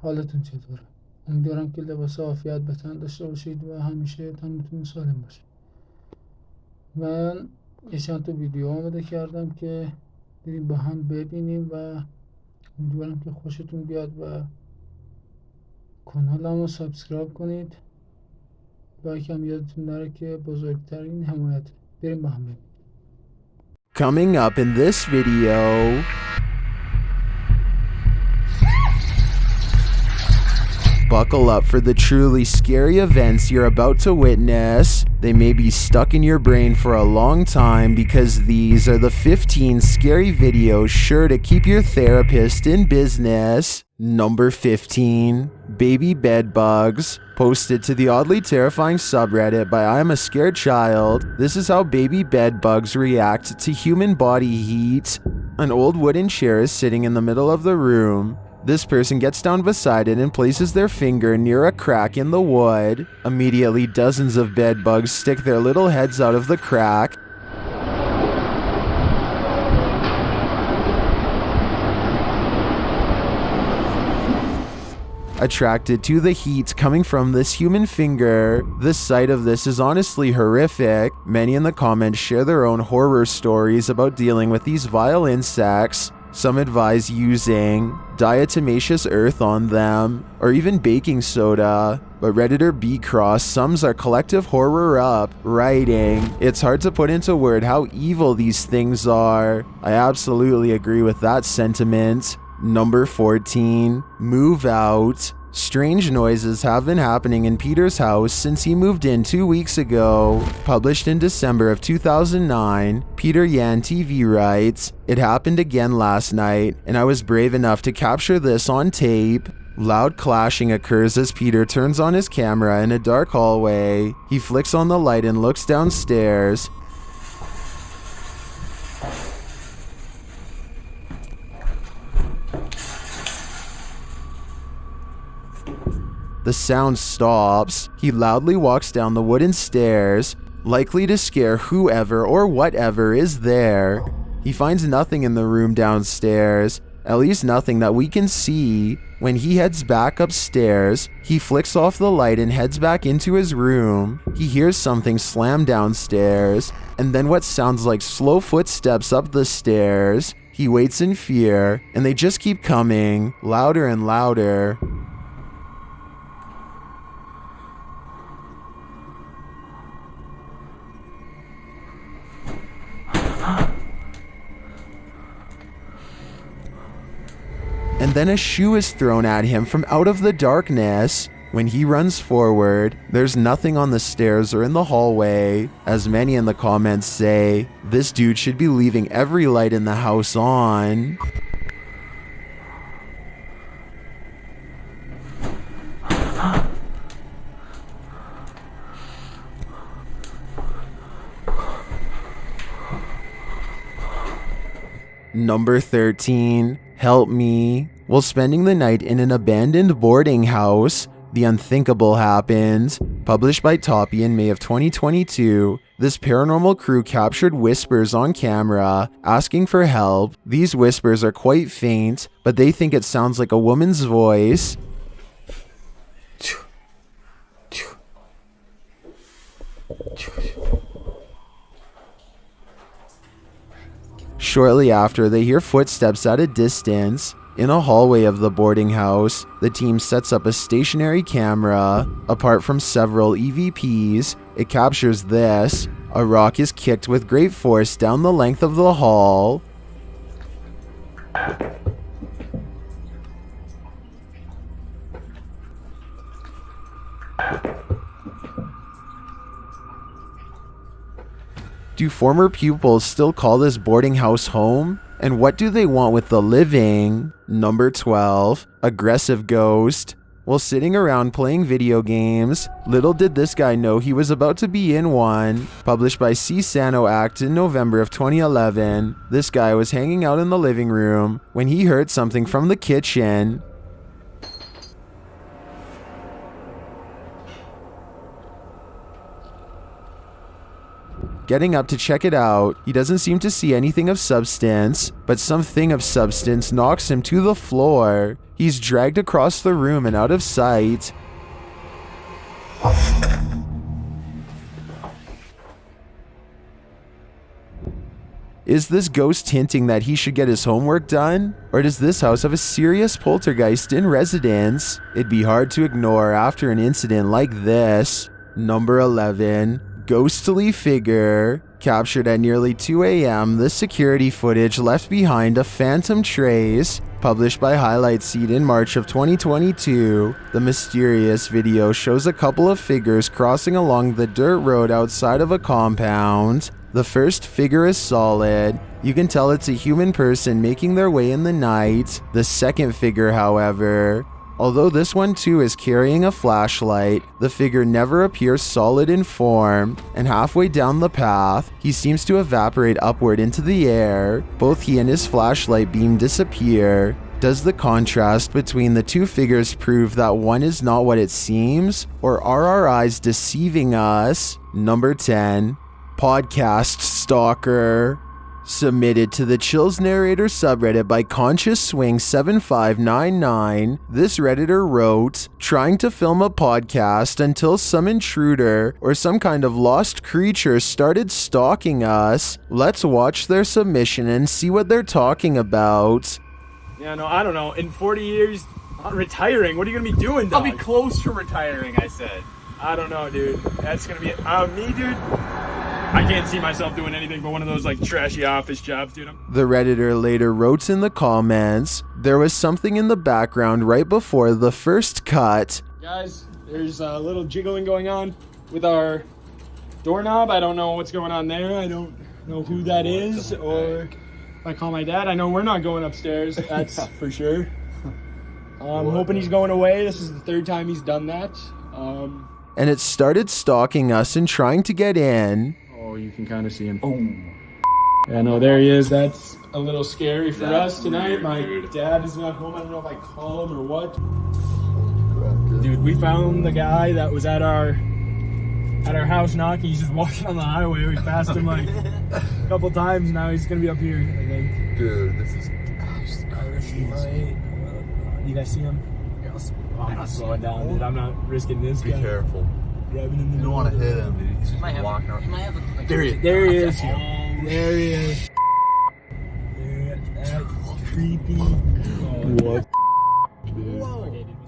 حالتون چطوره؟ امیدوارم که لباس عافیت به تن داشته باشید و همیشه تنتون سالم باشه. من یه چند تا ویدیو آماده کردم که بریم با هم ببینیم و امیدوارم که خوشتون بیاد و کانالمو سابسکرایب کنید و کم یادتون نره که بزرگترین حمایت. بریم با هم ببینیم. Coming up in this video, buckle up for the truly scary events you're about to witness. They may be stuck in your brain for a long time because these are the 15 scary videos sure to keep your therapist in business. Number 15, Baby Bed Bugs. Posted to the oddly terrifying subreddit by I'm a Scared Child, this is how baby bed bugs react to human body heat. An old wooden chair is sitting in the middle of the room. This person gets down beside it and places their finger near a crack in the wood. Immediately, dozens of bed bugs stick their little heads out of the crack. Attracted to the heat coming from this human finger. The sight of this is honestly horrific. Many in the comments share their own horror stories about dealing with these vile insects. Some advise using diatomaceous earth on them, or even baking soda. But Redditor B Cross sums our collective horror up, writing, "It's hard to put into word how evil these things are." I absolutely agree with that sentiment. Number 14, Move Out. Strange noises have been happening in Peter's house since he moved in 2 weeks ago. Published in December of 2009, Peter Yan TV writes, "It happened again last night, and I was brave enough to capture this on tape." Loud clashing occurs as Peter turns on his camera in a dark hallway. He flicks on the light and looks downstairs. The sound stops. He loudly walks down the wooden stairs, likely to scare whoever or whatever is there. He finds nothing in the room downstairs, at least nothing that we can see. When he heads back upstairs, he flicks off the light and heads back into his room. He hears something slam downstairs, and then what sounds like slow footsteps up the stairs. He waits in fear, and they just keep coming, louder and louder. And then a shoe is thrown at him from out of the darkness. When he runs forward, there's nothing on the stairs or in the hallway. As many in the comments say, this dude should be leaving every light in the house on. Number 13, Help Me. While spending the night in an abandoned boarding house, the unthinkable happened. Published by Toppy in May of 2022, this paranormal crew captured whispers on camera, asking for help. These whispers are quite faint, but they think it sounds like a woman's voice. Shortly after, they hear footsteps at a distance. In a hallway of the boarding house, the team sets up a stationary camera. Apart from several EVPs, it captures this. A rock is kicked with great force down the length of the hall. Do former pupils still call this boarding house home? And what do they want with the living? Number 12, Aggressive Ghost. While sitting around playing video games, little did this guy know he was about to be in one. Published by C. Sano Act in November of 2011, this guy was hanging out in the living room when he heard something from the kitchen. getting up to check it out. He doesn't seem to see anything of substance, but something of substance knocks him to the floor. He's dragged across the room and out of sight. Is this ghost hinting that he should get his homework done? Or does this house have a serious poltergeist in residence? It'd be hard to ignore after an incident like this. Number 11. Ghostly figure. Captured at nearly 2 a.m., this security footage left behind a phantom trace. Published by Highlight Seed in March of 2022, the mysterious video shows a couple of figures crossing along the dirt road outside of a compound. The first figure is solid. You can tell it's a human person making their way in the night. The second figure, however, although this one too is carrying a flashlight, the figure never appears solid in form, and halfway down the path, he seems to evaporate upward into the air. Both he and his flashlight beam disappear. Does the contrast between the two figures prove that one is not what it seems, or are our eyes deceiving us? Number 10. Podcast Stalker. Submitted to the Chills Narrator subreddit by ConsciousSwing7599, this redditor wrote, "Trying to film a podcast until some intruder or some kind of lost creature started stalking us. Let's watch their submission and see what they're talking about." Yeah, no, I don't know. In 40 years, I'm retiring. What are you going to be doing, dog? I'll be close to retiring, I said. I don't know, dude. That's going to be me, dude. I can't see myself doing anything but one of those, like, trashy office jobs, dude. The redditor later wrote in the comments, "There was something in the background right before the first cut." Guys, there's a little jiggling going on with our doorknob. I don't know what's going on there. I don't know who that is, or if I call my dad. I know we're not going upstairs, that's for sure. I'm hoping he's going away. This is the third time he's done that. And it started stalking us and trying to get in. Oh, you can kind of see him. Boom. Yeah, no, there he is. That's a little scary for us tonight. My dad is not home. I don't know if I call him or what. Dude, we found the guy that was at our house knocking. He's just walking on the highway. We passed him like a couple times. Now he's gonna be up here, I think. Dude, this is... You guys see him? I'm not slowing down, dude. I'm not risking this. Be careful. Driving in the You don't want to hit him, dude. He's just walking around. There he is. There he is. There he is. That's creepy. What?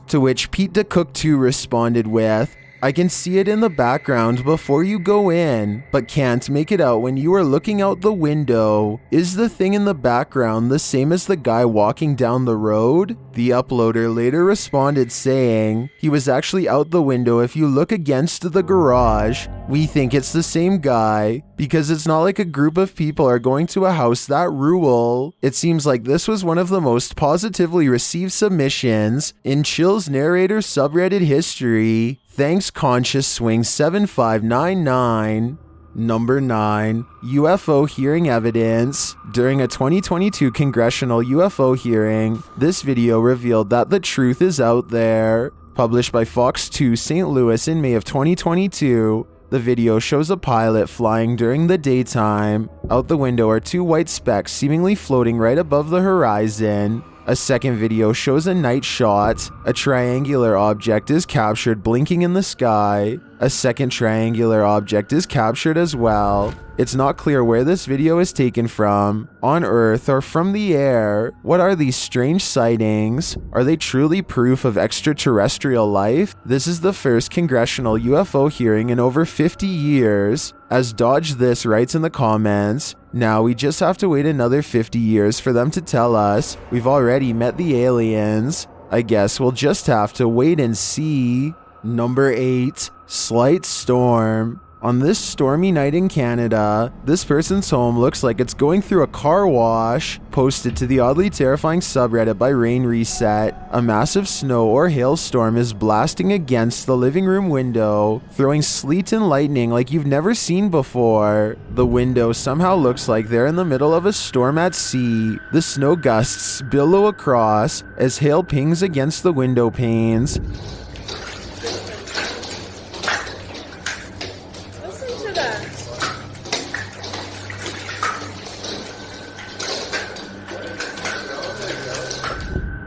To which Pete the Cook 2 responded with, "I can see it in the background before you go in, but can't make it out when you are looking out the window. Is the thing in the background the same as the guy walking down the road?" The uploader later responded saying, "He was actually out the window if you look against the garage. We think it's the same guy, because it's not like a group of people are going to a house that rule." It seems like this was one of the most positively received submissions in Chills Narrator subreddit history. Thanks ConsciousSwing7599. Number 9. UFO hearing evidence. During a 2022 congressional UFO hearing, this video revealed that the truth is out there. Published by Fox 2 St. Louis in May of 2022, the video shows a pilot flying during the daytime. Out the window are two white specks seemingly floating right above the horizon. A second video shows a night shot. A triangular object is captured blinking in the sky. A second triangular object is captured as well. It's not clear where this video is taken from, on Earth or from the air. What are these strange sightings? Are they truly proof of extraterrestrial life? This is the first congressional UFO hearing in over 50 years. As Dodge This writes in the comments, "Now we just have to wait another 50 years for them to tell us we've already met the aliens. I guess we'll just have to wait and see." Number 8. Slight storm. On this stormy night in Canada, this person's home looks like it's going through a car wash. Posted to the oddly terrifying subreddit by Rain Reset, a massive snow or hailstorm is blasting against the living room window, throwing sleet and lightning like you've never seen before. The window somehow looks like they're in the middle of a storm at sea. The snow gusts billow across as hail pings against the window panes.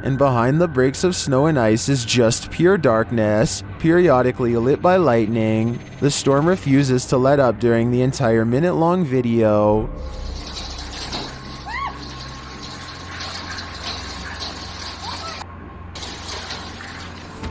and behind the breaks of snow and ice is just pure darkness, periodically lit by lightning. The storm refuses to let up during the entire minute-long video.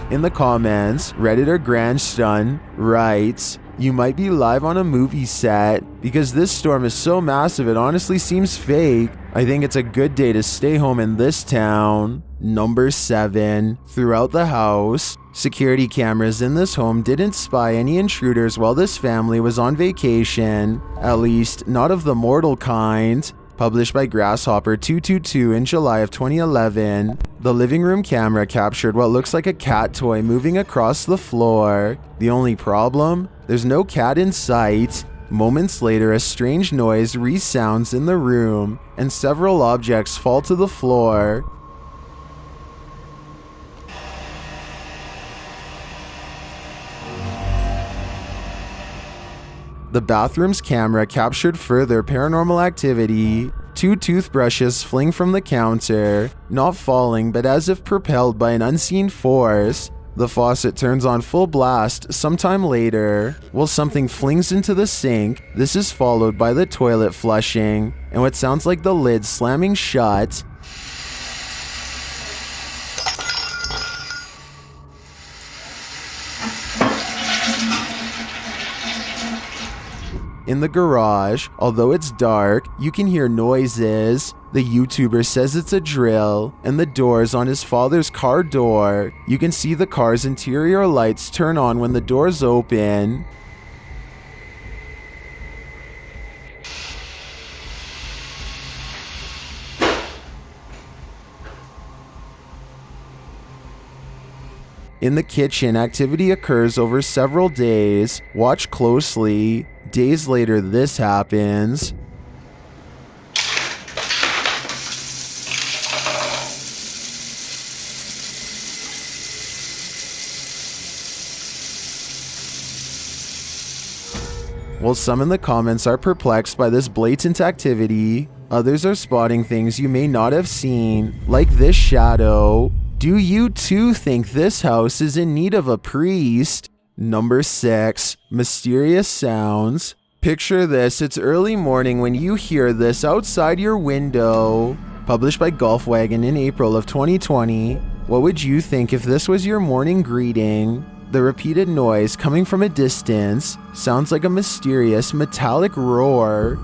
In the comments, Redditor Grandson writes, "You might be live on a movie set. Because this storm is so massive it honestly seems fake. I think it's a good day to stay home in this town." Number 7. Throughout the house. Security cameras in this home didn't spy any intruders while this family was on vacation. At least, not of the mortal kind. Published by Grasshopper 222 in July of 2011. The living room camera captured what looks like a cat toy moving across the floor. The only problem? There's no cat in sight. Moments later, a strange noise resounds in the room, and several objects fall to the floor. The bathroom's camera captured further paranormal activity. 2 toothbrushes fling from the counter, not falling but as if propelled by an unseen force. The faucet turns on full blast sometime later, while something flings into the sink. This is followed by the toilet flushing, and what sounds like the lid slamming shut. In the garage, although it's dark, you can hear noises. The YouTuber says it's a drill, and the doors on his father's car door. You can see the car's interior lights turn on when the doors open. In the kitchen, activity occurs over several days. Watch closely. Days later, this happens. While some in the comments are perplexed by this blatant activity, others are spotting things you may not have seen, like this shadow. Do you too think this house is in need of a priest? Number 6. Mysterious sounds. Picture this, it's early morning when you hear this outside your window. Published by Golfwagon in April of 2020. What would you think if this was your morning greeting? The repeated noise coming from a distance sounds like a mysterious metallic roar.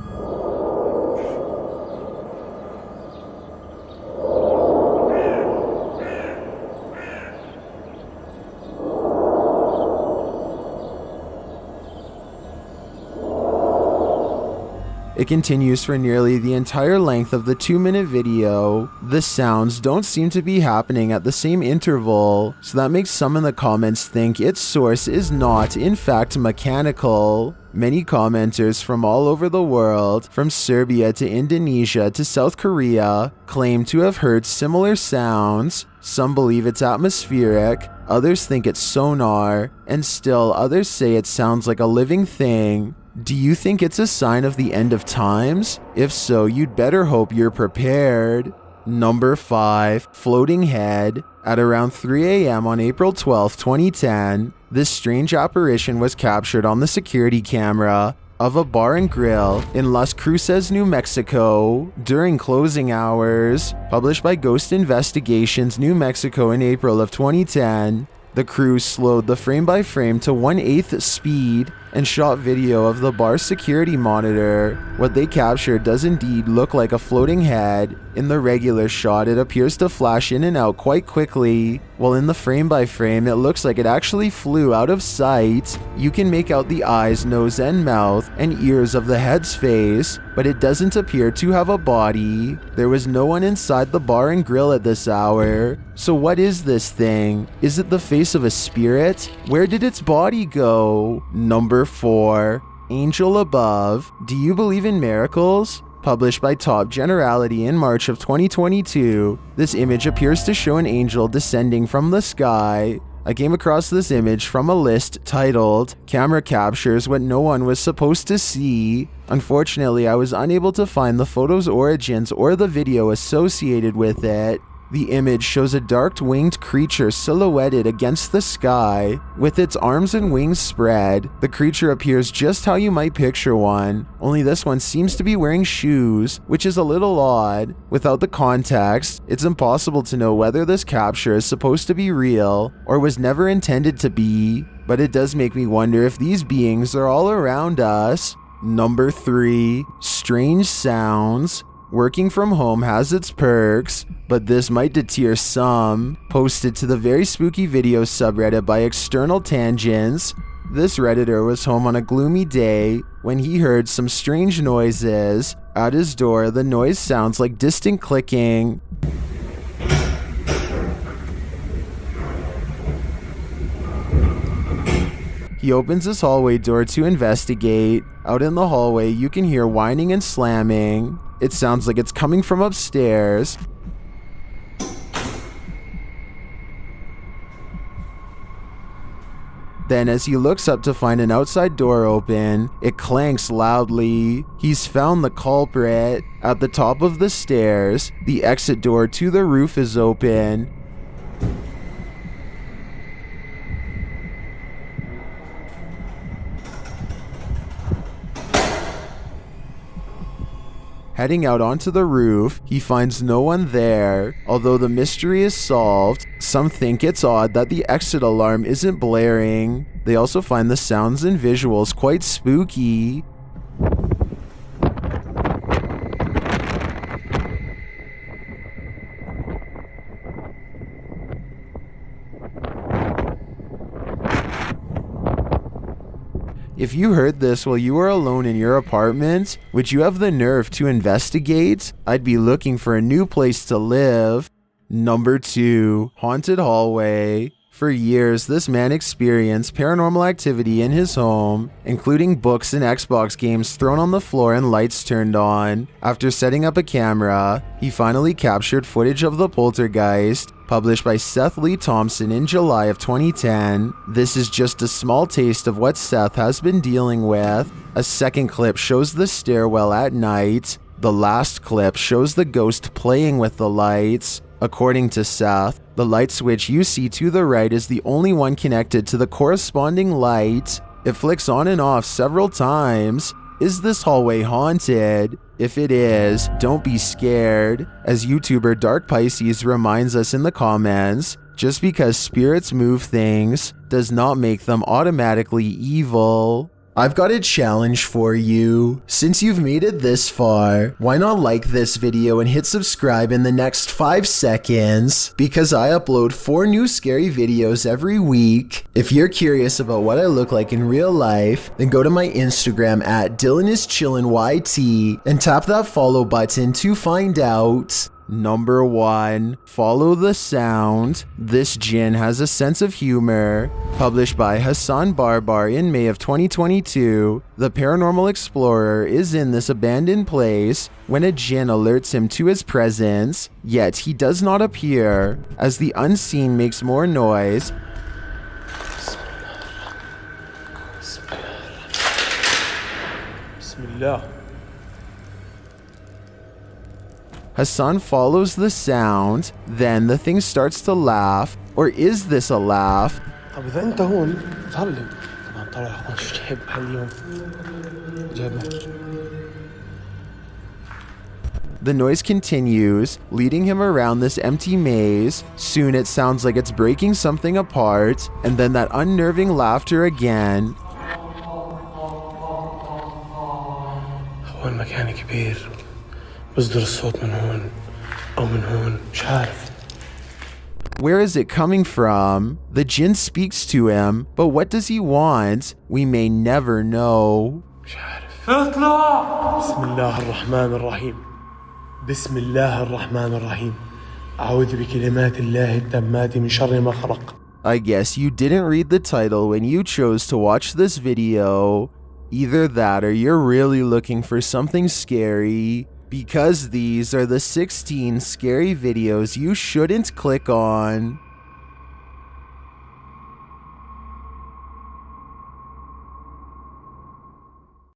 It continues for nearly the entire length of the 2-minute video. The sounds don't seem to be happening at the same interval, so that makes some in the comments think its source is not, in fact, mechanical. Many commenters from all over the world, from Serbia to Indonesia to South Korea, claim to have heard similar sounds. Some believe it's atmospheric, others think it's sonar, and still others say it sounds like a living thing. Do you think it's a sign of the end of times? If so, you'd better hope you're prepared. Number 5. Floating head. At around 3 a.m. on April 12, 2010, this strange apparition was captured on the security camera of a bar and grill in Las Cruces, New Mexico during closing hours. Published by Ghost Investigations, New Mexico in April of 2010. The crew slowed the frame-by-frame to 1/8 speed and shot video of the bar's security monitor. What they captured does indeed look like a floating head. In the regular shot, it appears to flash in and out quite quickly, while in the frame-by-frame, it looks like it actually flew out of sight. You can make out the eyes, nose, and mouth, and ears of the head's face, but it doesn't appear to have a body. There was no one inside the bar and grill at this hour. So what is this thing? Is it the face of a spirit? Where did its body go? Number 4. Angel Above. Do you believe in miracles? Published by Top Generality in March of 2022, this image appears to show an angel descending from the sky. I came across this image from a list titled, "Camera Captures What No One Was Supposed to See." Unfortunately, I was unable to find the photo's origins or the video associated with it. The image shows a dark winged creature silhouetted against the sky. With its arms and wings spread, the creature appears just how you might picture one, only this one seems to be wearing shoes, which is a little odd. Without the context, it's impossible to know whether this capture is supposed to be real or was never intended to be, but it does make me wonder if these beings are all around us. Number 3, strange sounds. Working from home has its perks, but this might deter some. Posted to the Very Spooky Videos subreddit by External Tangents, this redditor was home on a gloomy day when he heard some strange noises. At his door, the noise sounds like distant clicking. He opens his hallway door to investigate. Out in the hallway, you can hear whining and slamming. It sounds like it's coming from upstairs. Then as he looks up to find an outside door open, it clanks loudly. He's found the culprit. At the top of the stairs, the exit door to the roof is open. Heading out onto the roof, he finds no one there. Although the mystery is solved, some think it's odd that the exit alarm isn't blaring. They also find the sounds and visuals quite spooky. If you heard this while you were alone in your apartment, would you have the nerve to investigate? I'd be looking for a new place to live. Number 2, haunted hallway. For years, this man experienced paranormal activity in his home, including books and Xbox games thrown on the floor and lights turned on. After setting up a camera, he finally captured footage of the poltergeist, published by Seth Lee Thompson in July of 2010. This is just a small taste of what Seth has been dealing with. A second clip shows the stairwell at night. The last clip shows the ghost playing with the lights. According to Seth, the light switch you see to the right is the only one connected to the corresponding light. It flicks on and off several times. Is this hallway haunted? If it is, don't be scared. As YouTuber Dark Pisces reminds us in the comments, just because spirits move things does not make them automatically evil. I've got a challenge for you. Since you've made it this far, why not like this video and hit subscribe in the next 5 seconds? Because I upload 4 new scary videos every week. If you're curious about what I look like in real life, then go to my Instagram at DylanIsChillinYT and tap that follow button to find out. Number 1, follow the sound. This jinn has a sense of humor. Published by Hassan Barbar in May of 2022, the paranormal explorer is in this abandoned place when a jinn alerts him to his presence, yet he does not appear. As the unseen makes more noise, Bismillah. Hassan follows the sound, then the thing starts to laugh. Or is this a laugh? طب إذا أنت هون ظلم طبعا طلع شو جايب اليوم جايب. The noise continues, leading him around this empty maze. Soon it sounds like it's breaking something apart, and then that unnerving laughter again. هو المكان كبير بصدر الصوت من هون أو من هون مش عارف. Where is it coming from? The jinn speaks to him, but what does he want? We may never know. مش عارف. اطلع. بسم الله الرحمن الرحيم. بسم الله الرحمن الرحيم. أعوذ بكلمات الله التامات من شر ما خلق. I guess you didn't read the title when you chose to watch this video. Either that or you're really looking for something scary. Because these are the 16 scary videos you shouldn't click on.